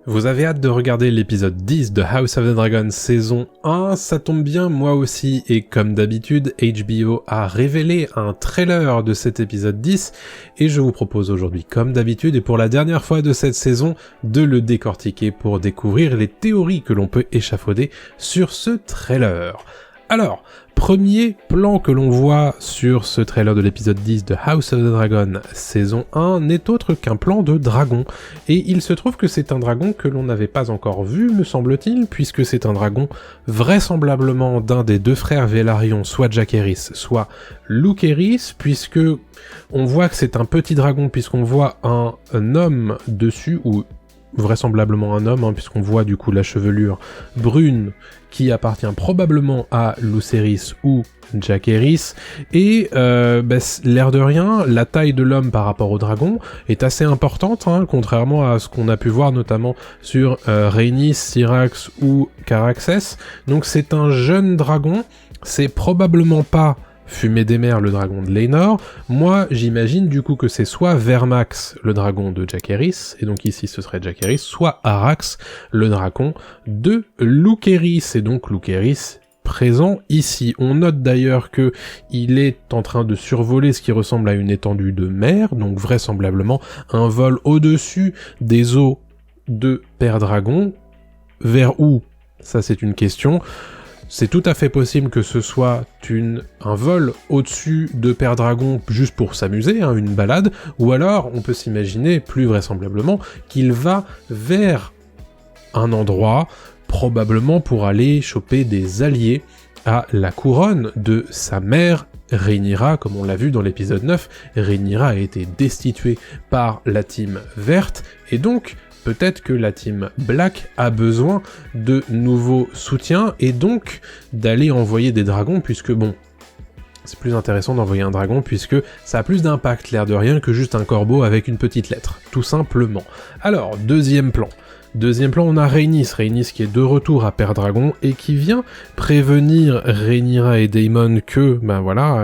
Vous avez hâte de regarder l'épisode 10 de House of the Dragon saison 1, ça tombe bien, moi aussi, et comme d'habitude, HBO a révélé un trailer de cet épisode 10, et je vous propose aujourd'hui, comme d'habitude, et pour la dernière fois de cette saison, de le décortiquer pour découvrir les théories que l'on peut échafauder sur ce trailer. Alors, premier plan que l'on voit sur ce trailer de l'épisode 10 de House of the Dragon saison 1 n'est autre qu'un plan de dragon. Et il se trouve que c'est un dragon que l'on n'avait pas encore vu, me semble-t-il, puisque c'est un dragon vraisemblablement d'un des deux frères Velaryon, soit Jaehaerys, soit Lucerys, puisque on voit que c'est un petit dragon, puisqu'on voit un homme dessus, ou vraisemblablement un homme, puisqu'on voit du coup la chevelure brune qui appartient probablement à Lucerys ou Jaehaerys, et l'air de rien, la taille de l'homme par rapport au dragon est assez importante, contrairement à ce qu'on a pu voir notamment sur Rhaenys, Syrax ou Caraxès. Donc c'est un jeune dragon, c'est probablement pas Fumée des mers, le dragon de Laenor. Moi, j'imagine du coup que c'est soit Vermax, le dragon de Jaehaerys, et donc ici ce serait Jaehaerys, soit Arax, le dragon de Lucerys, et donc Lucerys présent ici. On note d'ailleurs que il est en train de survoler ce qui ressemble à une étendue de mer, donc vraisemblablement un vol au-dessus des eaux de Père Dragon. Vers où? Ça c'est une question. C'est tout à fait possible que ce soit un vol au-dessus de Père Dragon juste pour s'amuser, une balade, ou alors on peut s'imaginer plus vraisemblablement qu'il va vers un endroit, probablement pour aller choper des alliés à la couronne de sa mère Rhaenyra, comme on l'a vu dans l'épisode 9, Rhaenyra a été destituée par la team verte, et donc peut-être que la team Black a besoin de nouveaux soutiens, et donc d'aller envoyer des dragons, puisque bon, c'est plus intéressant d'envoyer un dragon, puisque ça a plus d'impact, l'air de rien, que juste un corbeau avec une petite lettre, tout simplement. Alors, deuxième plan, on a Rhaenys qui est de retour à Père Dragon et qui vient prévenir Rhaenyra et Daemon que,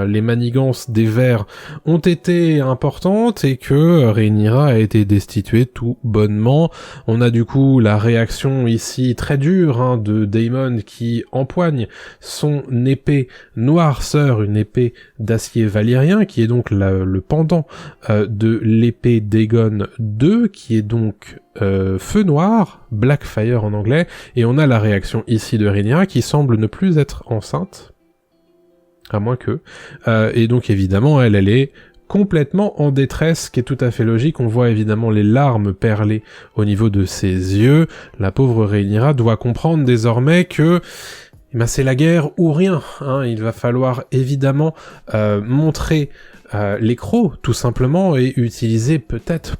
les manigances des Verts ont été importantes et que Rhaenyra a été destituée tout bonnement. On a du coup la réaction ici très dure de Daemon qui empoigne son épée noirceur, une épée d'acier valyrien qui est donc le pendant de l'épée d'Aegon II, qui est donc feu noir, Blackfire en anglais, et on a la réaction ici de Rhaenyra qui semble ne plus être enceinte, à moins que, et donc évidemment elle est complètement en détresse, ce qui est tout à fait logique. On voit évidemment les larmes perler au niveau de ses yeux. La pauvre Rhaenyra doit comprendre désormais que c'est la guerre ou rien, il va falloir évidemment montrer les crocs, tout simplement, et utiliser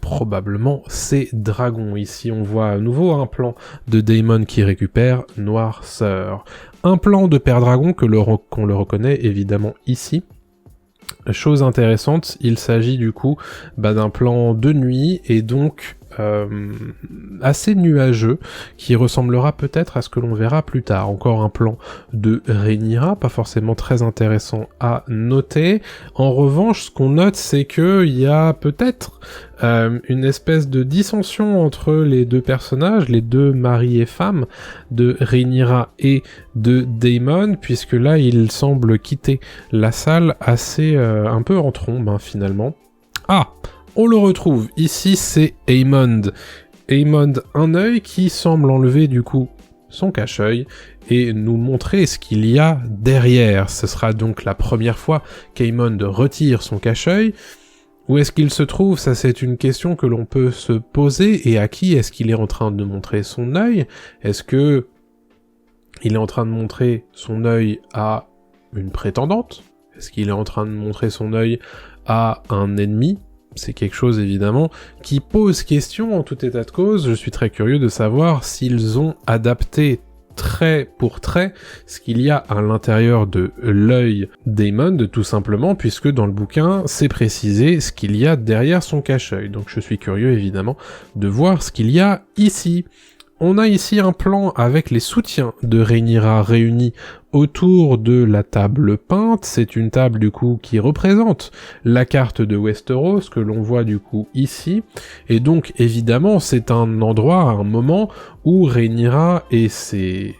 probablement ces dragons. Ici, on voit à nouveau un plan de Daemon qui récupère Noirceur. Un plan de Père Dragon qu'on le reconnaît évidemment ici. Chose intéressante, il s'agit du coup d'un plan de nuit, et donc assez nuageux, qui ressemblera peut-être à ce que l'on verra plus tard. Encore un plan de Rhaenyra, pas forcément très intéressant à noter. En revanche, ce qu'on note, c'est qu'il y a peut-être une espèce de dissension entre les deux personnages, les deux maris et femmes de Rhaenyra et de Daemon, puisque là, il semble quitter la salle assez un peu en trombe, finalement. Ah, on le retrouve, ici c'est Aemond. Aemond, un œil qui semble enlever du coup son cache-œil et nous montrer ce qu'il y a derrière. Ce sera donc la première fois qu'Aemond retire son cache-œil. Où est-ce qu'il se trouve? Ça, c'est une question que l'on peut se poser. Et à qui est-ce qu'il est en train de montrer son œil? Est-ce que il est en train de montrer son œil à une prétendante? Est-ce qu'il est en train de montrer son œil à un ennemi? C'est quelque chose, évidemment, qui pose question en tout état de cause. Je suis très curieux de savoir s'ils ont adapté trait pour trait ce qu'il y a à l'intérieur de l'œil d'Aemond, tout simplement, puisque dans le bouquin, c'est précisé ce qu'il y a derrière son cache-œil. Donc je suis curieux, évidemment, de voir ce qu'il y a ici. On a ici un plan avec les soutiens de Rhaenyra réunis autour de la table peinte. C'est une table du coup qui représente la carte de Westeros que l'on voit du coup ici. Et donc évidemment c'est un endroit, un moment où Rhaenyra et ses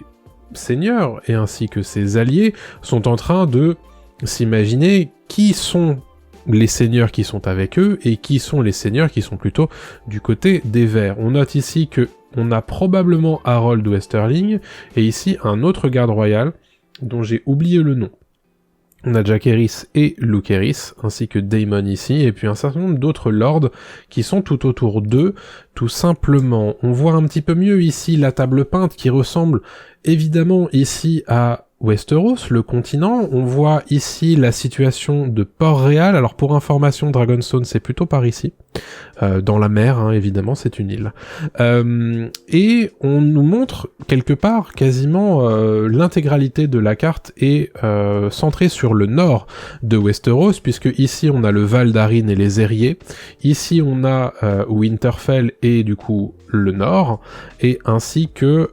seigneurs et ainsi que ses alliés sont en train de s'imaginer qui sont les seigneurs qui sont avec eux et qui sont les seigneurs qui sont plutôt du côté des Verts. On note ici que on a probablement Harold Westerling et ici un autre garde royal dont j'ai oublié le nom. On a Jaehaerys et Lucerys, ainsi que Daemon ici, et puis un certain nombre d'autres lords qui sont tout autour d'eux, tout simplement. On voit un petit peu mieux ici la table peinte qui ressemble évidemment ici à Westeros, le continent. On voit ici la situation de Port-Réal. Alors pour information, Dragonstone c'est plutôt par ici, dans la mer, hein, évidemment, c'est une île. Et on nous montre quelque part quasiment l'intégralité de la carte est centrée sur le nord de Westeros, puisque ici on a le Val d'Arryn et les Airiers, ici on a Winterfell et du coup le nord, et ainsi que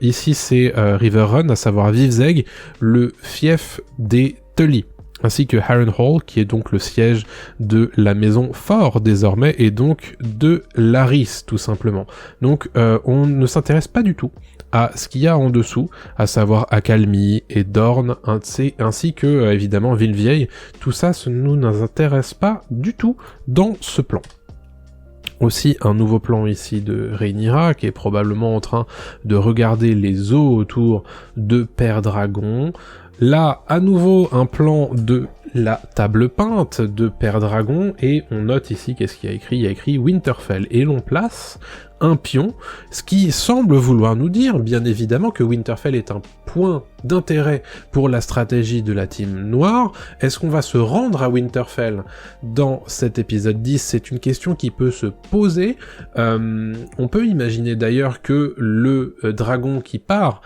ici c'est Riverrun, à savoir Vivzeg, le fief des Tully, ainsi que Harrenhal, qui est donc le siège de la maison Fort désormais, et donc de Larys, tout simplement. Donc on ne s'intéresse pas du tout à ce qu'il y a en dessous, à savoir Accalmie et Dorne, ainsi que, évidemment, Villevieille. Tout ça, ça ne nous intéresse pas du tout dans ce plan. Aussi un nouveau plan ici de Rhaenyra qui est probablement en train de regarder les eaux autour de Père Dragon. Là, à nouveau, un plan de la table peinte de Père Dragon, et on note ici, qu'est-ce qu'il y a écrit ? Il y a écrit Winterfell, et l'on place un pion, ce qui semble vouloir nous dire, bien évidemment, que Winterfell est un point d'intérêt pour la stratégie de la team noire. Est-ce qu'on va se rendre à Winterfell dans cet épisode 10 ? C'est une question qui peut se poser. On peut imaginer d'ailleurs que le dragon qui part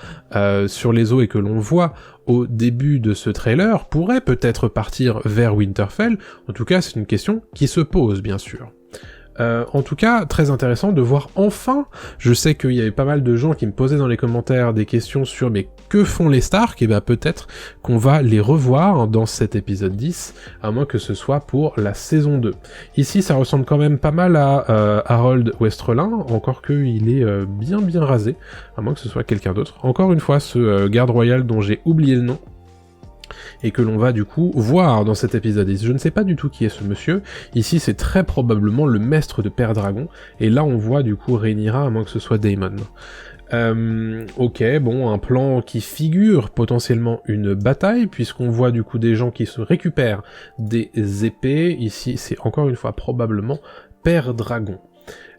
sur les eaux et que l'on voit au début de ce trailer pourrait peut-être partir vers Winterfell. En tout cas, c'est une question qui se pose, bien sûr. En tout cas, très intéressant de voir enfin, je sais qu'il y avait pas mal de gens qui me posaient dans les commentaires des questions sur mais que font les Stark, et peut-être qu'on va les revoir dans cet épisode 10, à moins que ce soit pour la saison 2. Ici, ça ressemble quand même pas mal à Harold Westrelin, encore qu'il est bien rasé, à moins que ce soit quelqu'un d'autre. Encore une fois, ce garde royal dont j'ai oublié le nom, et que l'on va du coup voir dans cet épisode. Et je ne sais pas du tout qui est ce monsieur. Ici, c'est très probablement le maître de Père Dragon, et là on voit du coup Rhaenyra, à moins que ce soit Daemon. Ok, bon, un plan qui figure potentiellement une bataille, puisqu'on voit du coup des gens qui se récupèrent des épées. Ici, c'est encore une fois probablement Père Dragon.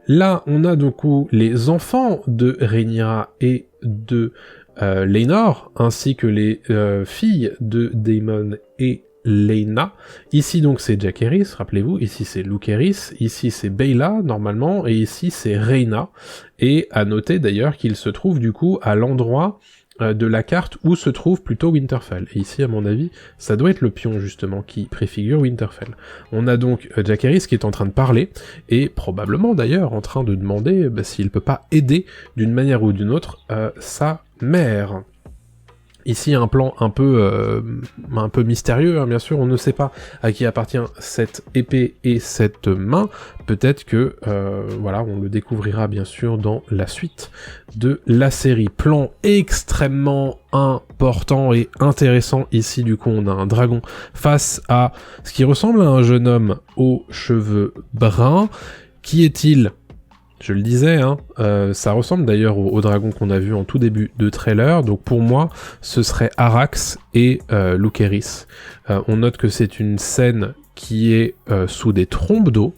Là, on a du coup les enfants de Rhaenyra et de Laenor, ainsi que les filles de Daemon et Laena. Ici donc c'est Jaehaerys, rappelez-vous, ici c'est Lucerys, ici c'est Baela normalement, et ici c'est Rhaena. Et à noter d'ailleurs qu'il se trouve du coup à l'endroit de la carte où se trouve plutôt Winterfell. Et ici, à mon avis, ça doit être le pion, justement, qui préfigure Winterfell. On a donc Jaehaerys qui est en train de parler, et probablement, d'ailleurs, en train de demander s'il peut pas aider, d'une manière ou d'une autre, sa mère. Ici, un plan un peu mystérieux, hein, bien sûr, on ne sait pas à qui appartient cette épée et cette main. Peut-être que, voilà, on le découvrira bien sûr dans la suite de la série. Plan extrêmement important et intéressant. Ici, du coup, on a un dragon face à ce qui ressemble à un jeune homme aux cheveux bruns. Qui est-il ? Je le disais, hein, ça ressemble d'ailleurs au dragon qu'on a vu en tout début de trailer, donc pour moi, ce serait Arrax et Lucerys. On note que c'est une scène qui est sous des trompes d'eau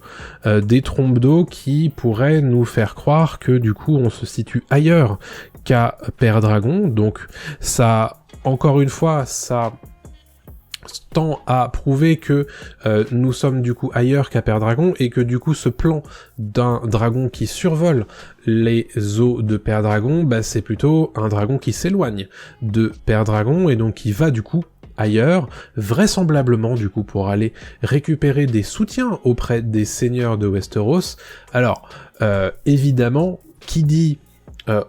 qui pourraient nous faire croire que du coup on se situe ailleurs qu'à Père Dragon, donc ça, encore une fois, ça tend à prouver que nous sommes du coup ailleurs qu'à Père Dragon, et que du coup ce plan d'un dragon qui survole les eaux de Père Dragon, c'est plutôt un dragon qui s'éloigne de Père Dragon, et donc qui va du coup ailleurs, vraisemblablement du coup pour aller récupérer des soutiens auprès des seigneurs de Westeros. Alors, évidemment, qui dit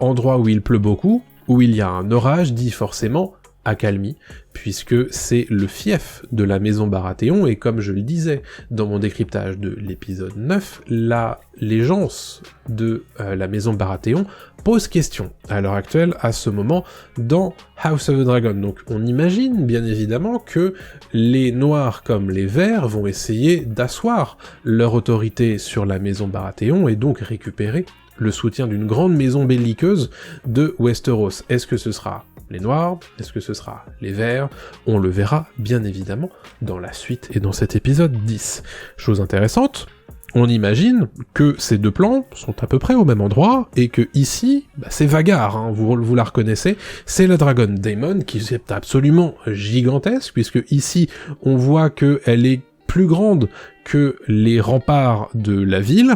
endroit où il pleut beaucoup, où il y a un orage, dit forcément accalmie, puisque c'est le fief de la maison Baratheon, et comme je le disais dans mon décryptage de l'épisode 9, la légence de la maison Baratheon pose question à l'heure actuelle, à ce moment, dans House of the Dragon. Donc on imagine bien évidemment que les Noirs comme les Verts vont essayer d'asseoir leur autorité sur la maison Baratheon, et donc récupérer le soutien d'une grande maison belliqueuse de Westeros. Est-ce que ce sera les Noirs? Est-ce que ce sera les Verts? On le verra bien évidemment dans la suite et dans cet épisode 10. Chose intéressante, on imagine que ces deux plans sont à peu près au même endroit, et que ici, c'est Vhagar, hein, vous la reconnaissez, c'est la Dragon Daemon, qui est absolument gigantesque, puisque ici, on voit qu'elle est plus grande que les remparts de la ville,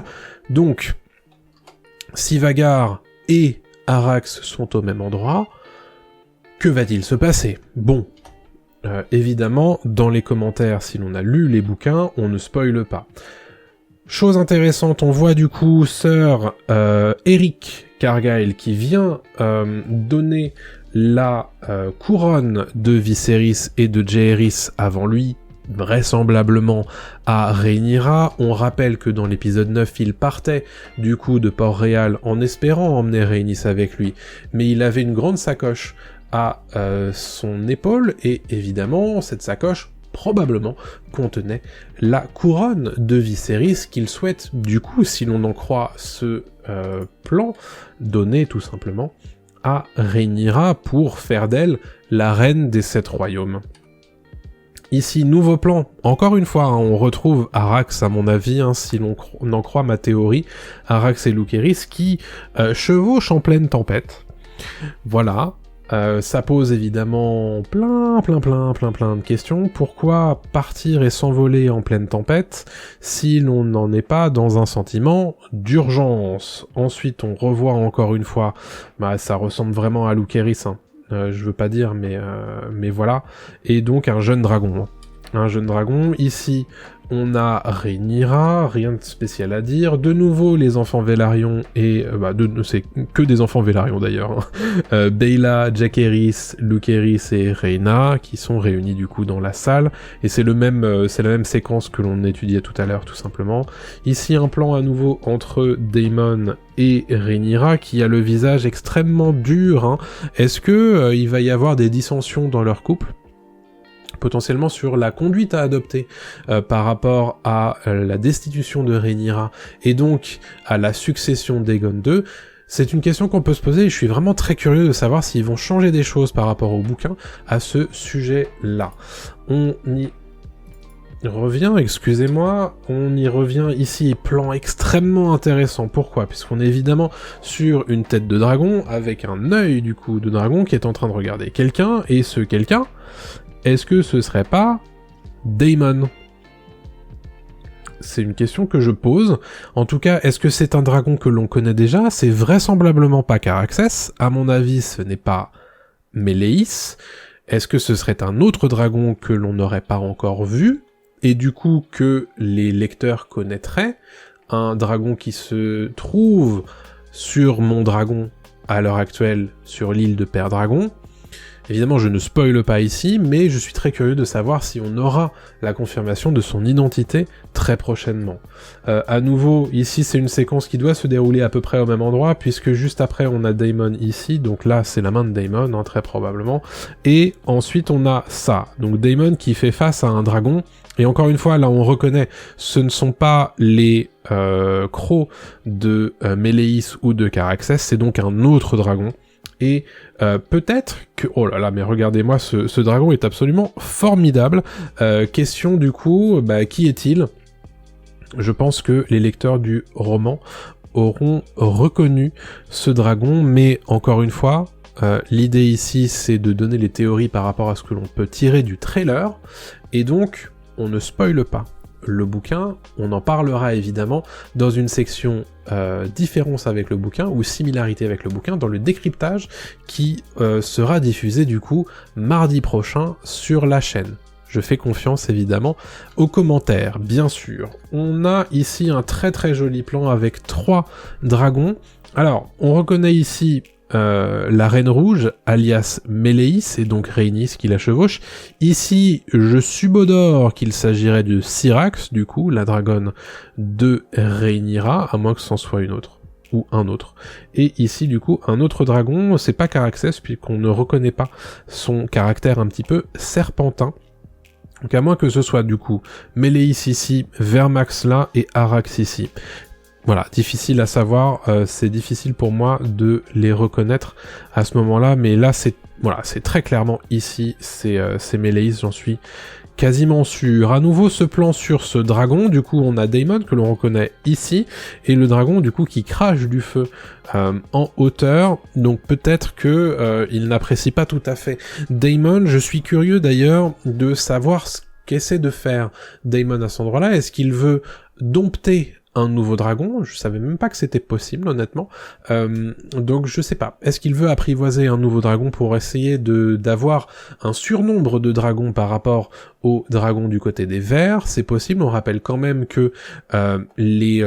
donc si Vhagar et Arrax sont au même endroit, que va-t-il se passer? Bon, évidemment, dans les commentaires, si l'on a lu les bouquins, on ne spoile pas. Chose intéressante, on voit du coup Sir Eric Cargyle qui vient donner la couronne de Viserys et de Jaehaerys avant lui, vraisemblablement à Rhaenyra. On rappelle que dans l'épisode 9, il partait du coup de Port-Réal en espérant emmener Rhaenys avec lui, mais il avait une grande sacoche à son épaule, et évidemment, cette sacoche probablement contenait la couronne de Viserys qu'il souhaite, du coup, si l'on en croit ce plan, donner tout simplement à Rhaenyra pour faire d'elle la reine des 7 royaumes. Ici, nouveau plan, encore une fois, hein, on retrouve Arrax à mon avis, hein, si l'on en croit ma théorie, Arrax et Lucerys qui chevauchent en pleine tempête. Voilà. Ça pose évidemment plein de questions. Pourquoi partir et s'envoler en pleine tempête si l'on n'en est pas dans un sentiment d'urgence? Ensuite, on revoit encore une fois, ça ressemble vraiment à Lucerys, hein. Je veux pas dire, mais voilà. Et donc un jeune dragon. Un jeune dragon. Ici, on a Rhaenyra, rien de spécial à dire. De nouveau, les enfants Velaryon et... c'est que des enfants Velaryon d'ailleurs. Hein. Baela, Jaehaerys, Lucerys et Rhaena, qui sont réunis du coup dans la salle. Et c'est la même séquence que l'on étudiait tout à l'heure, tout simplement. Ici, un plan à nouveau entre Daemon et Rhaenyra, qui a le visage extrêmement dur. Hein. Est-ce que il va y avoir des dissensions dans leur couple ? Potentiellement sur la conduite à adopter par rapport à la destitution de Rhaenyra et donc à la succession d'Aegon II, c'est une question qu'on peut se poser et je suis vraiment très curieux de savoir s'ils vont changer des choses par rapport au bouquin à ce sujet-là. On y revient, excusez-moi, on y revient ici, plan extrêmement intéressant. Pourquoi ? Puisqu'on est évidemment sur une tête de dragon avec un œil du coup de dragon qui est en train de regarder quelqu'un, et ce quelqu'un, est-ce que ce serait pas Daemon ? C'est une question que je pose. En tout cas, est-ce que c'est un dragon que l'on connaît déjà ? C'est vraisemblablement pas Caraxès. À mon avis, ce n'est pas Meleis. Est-ce que ce serait un autre dragon que l'on n'aurait pas encore vu ? Et du coup, que les lecteurs connaîtraient ? Un dragon qui se trouve sur Mondragon à l'heure actuelle, sur l'île de Père Dragon. Évidemment, je ne spoile pas ici, mais je suis très curieux de savoir si on aura la confirmation de son identité très prochainement. À nouveau, ici, c'est une séquence qui doit se dérouler à peu près au même endroit, puisque juste après, on a Daemon ici, donc là, c'est la main de Daemon, hein, très probablement, et ensuite, on a ça, donc Daemon qui fait face à un dragon, et encore une fois, là, on reconnaît, ce ne sont pas les crocs de Meleis ou de Caraxès, c'est donc un autre dragon. Et peut-être que... Oh là là, mais regardez-moi, ce dragon est absolument formidable. Question du coup, qui est-il ? Je pense que les lecteurs du roman auront reconnu ce dragon, mais encore une fois, l'idée ici, c'est de donner les théories par rapport à ce que l'on peut tirer du trailer, et donc, on ne spoile pas le bouquin, on en parlera évidemment dans une section différence avec le bouquin ou similarité avec le bouquin dans le décryptage qui sera diffusé du coup mardi prochain sur la chaîne. Je fais confiance évidemment aux commentaires, bien sûr. On a ici un très très joli plan avec 3 dragons Alors, on reconnaît ici la Reine Rouge, alias Méléis, et donc Rhaenys qui la chevauche. Ici, je subodore qu'il s'agirait de Syrax, du coup, la dragonne de Rhaenyra, à moins que ce soit une autre, ou un autre. Et ici, du coup, un autre dragon, c'est pas Caraxès, puisqu'on ne reconnaît pas son caractère un petit peu serpentin. Donc à moins que ce soit, du coup, Méléis ici, Vermax là, et Arax ici. Voilà, difficile à savoir, c'est difficile pour moi de les reconnaître à ce moment-là, mais là c'est très clairement ici, c'est Méléis, j'en suis quasiment sûr. À nouveau ce plan sur ce dragon, du coup on a Daemon que l'on reconnaît ici, et le dragon du coup qui crache du feu en hauteur, donc peut-être que il n'apprécie pas tout à fait Daemon. Je suis curieux d'ailleurs de savoir ce qu'essaie de faire Daemon à cet endroit-là. Est-ce qu'il veut dompter un nouveau dragon? Je savais même pas que c'était possible, honnêtement. Donc je sais pas. Est-ce qu'il veut apprivoiser un nouveau dragon pour essayer d'avoir un surnombre de dragons par rapport aux dragons du côté des Verts? C'est possible. On rappelle quand même que les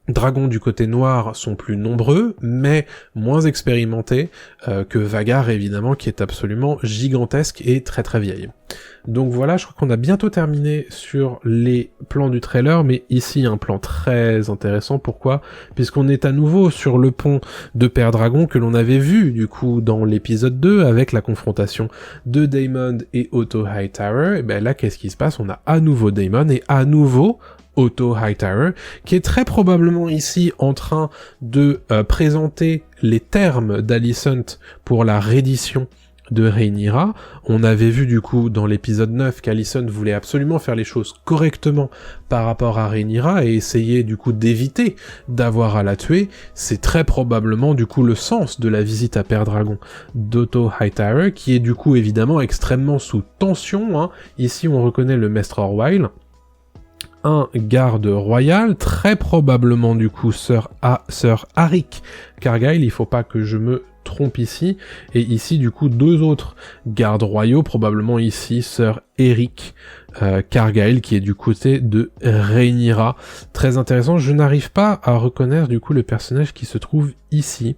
dragons du côté noir sont plus nombreux, mais moins expérimentés que Vhagar, évidemment, qui est absolument gigantesque et très très vieille. Donc voilà, je crois qu'on a bientôt terminé sur les plans du trailer, mais ici un plan très intéressant. Pourquoi? Puisqu'on est à nouveau sur le pont de Père Dragon que l'on avait vu du coup dans l'épisode 2 avec la confrontation de Daemon et Otto Hightower. Et ben là, qu'est-ce qui se passe? On a à nouveau Daemon et à nouveau Otto Hightower, qui est très probablement ici en train de présenter les termes d'Alicent pour la reddition de Rhaenyra. On avait vu du coup dans l'épisode 9 qu'Alicent voulait absolument faire les choses correctement par rapport à Rhaenyra et essayer du coup d'éviter d'avoir à la tuer. C'est très probablement du coup le sens de la visite à Père Dragon d'Otto Hightower, qui est du coup évidemment extrêmement sous tension, hein. Ici on reconnaît le Maestre Orwyle, un garde royal, très probablement du coup Sir Arik Cargyle, il faut pas que je me trompe ici, et ici du coup deux autres gardes royaux, probablement ici Sir Eric Cargyle qui est du côté de Rhaenyra. Très intéressant, je n'arrive pas à reconnaître du coup le personnage qui se trouve ici.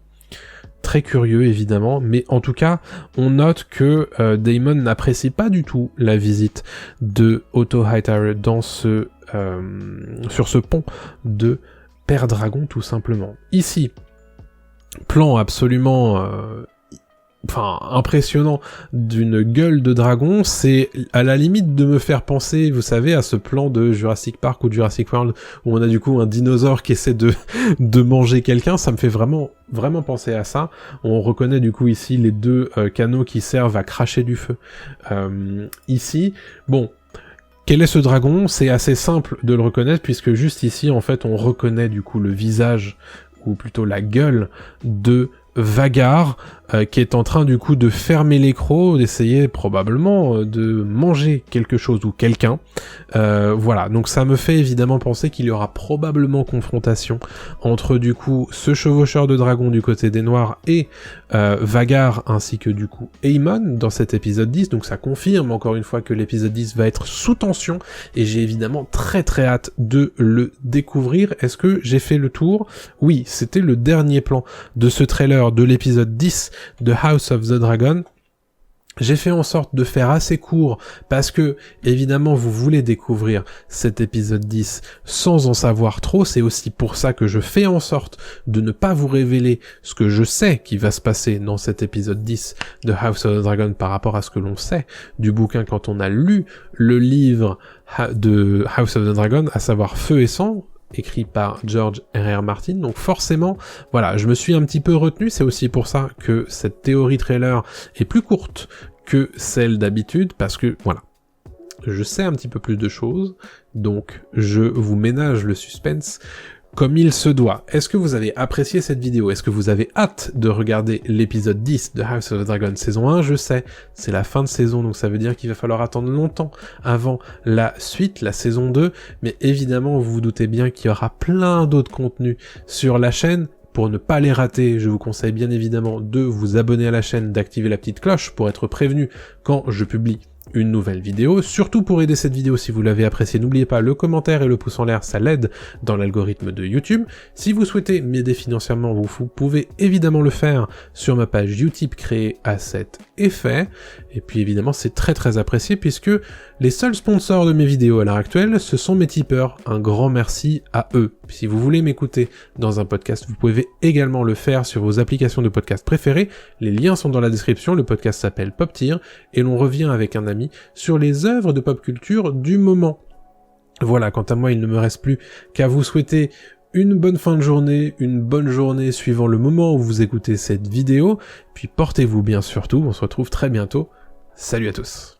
Très curieux évidemment, mais en tout cas on note que Daemon n'apprécie pas du tout la visite de Otto Hightower dans sur ce pont de Père Dragon tout simplement. Ici, plan absolument impressionnant d'une gueule de dragon, c'est à la limite de me faire penser, vous savez, à ce plan de Jurassic Park ou Jurassic World où on a du coup un dinosaure qui essaie de manger quelqu'un. Ça me fait vraiment penser à ça. On reconnaît du coup ici les deux canaux qui servent à cracher du feu. Ici, bon, quel est ce dragon? C'est assez simple de le reconnaître puisque juste ici en fait on reconnaît du coup le visage, ou plutôt la gueule de Vhagar, qui est en train du coup de fermer les crocs, d'essayer probablement de manger quelque chose ou quelqu'un. Voilà, donc ça me fait évidemment penser qu'il y aura probablement confrontation entre du coup ce chevaucheur de dragon du côté des Noirs et Vhagar, ainsi que du coup Aemon dans cet épisode 10, donc ça confirme encore une fois que l'épisode 10 va être sous tension, et j'ai évidemment très très hâte de le découvrir. Est-ce que j'ai fait le tour? Oui, c'était le dernier plan de ce trailer de l'épisode 10 de House of the Dragon. J'ai fait en sorte de faire assez court parce que, évidemment, vous voulez découvrir cet épisode 10 sans en savoir trop. C'est aussi pour ça que je fais en sorte de ne pas vous révéler ce que je sais qui va se passer dans cet épisode 10 de House of the Dragon par rapport à ce que l'on sait du bouquin quand on a lu le livre de House of the Dragon, à savoir Feu et Sang, écrit par George R.R. Martin. Donc forcément, voilà, je me suis un petit peu retenu. C'est aussi pour ça que cette théorie trailer est plus courte que celle d'habitude, parce que, voilà, je sais un petit peu plus de choses, donc je vous ménage le suspense comme il se doit. Est-ce que vous avez apprécié cette vidéo? Est-ce que vous avez hâte de regarder l'épisode 10 de House of the Dragon saison 1? Je sais, c'est la fin de saison, donc ça veut dire qu'il va falloir attendre longtemps avant la suite, la saison 2, mais évidemment, vous vous doutez bien qu'il y aura plein d'autres contenus sur la chaîne. Pour ne pas les rater, je vous conseille bien évidemment de vous abonner à la chaîne, d'activer la petite cloche pour être prévenu quand je publie une nouvelle vidéo. Surtout pour aider cette vidéo, si vous l'avez appréciée, n'oubliez pas le commentaire et le pouce en l'air, ça l'aide dans l'algorithme de YouTube. Si vous souhaitez m'aider financièrement, vous pouvez évidemment le faire sur ma page Utip créée à cet effet. Et puis évidemment, c'est très apprécié puisque les seuls sponsors de mes vidéos à l'heure actuelle, ce sont mes tipeurs. Un grand merci à eux. Si vous voulez m'écouter dans un podcast, vous pouvez également le faire sur vos applications de podcast préférées. Les liens sont dans la description. Le podcast s'appelle Pop Tier et l'on revient avec un ami sur les œuvres de pop culture du moment. Voilà, quant à moi, il ne me reste plus qu'à vous souhaiter une bonne fin de journée, une bonne journée suivant le moment où vous écoutez cette vidéo, puis portez-vous bien surtout, on se retrouve très bientôt. Salut à tous.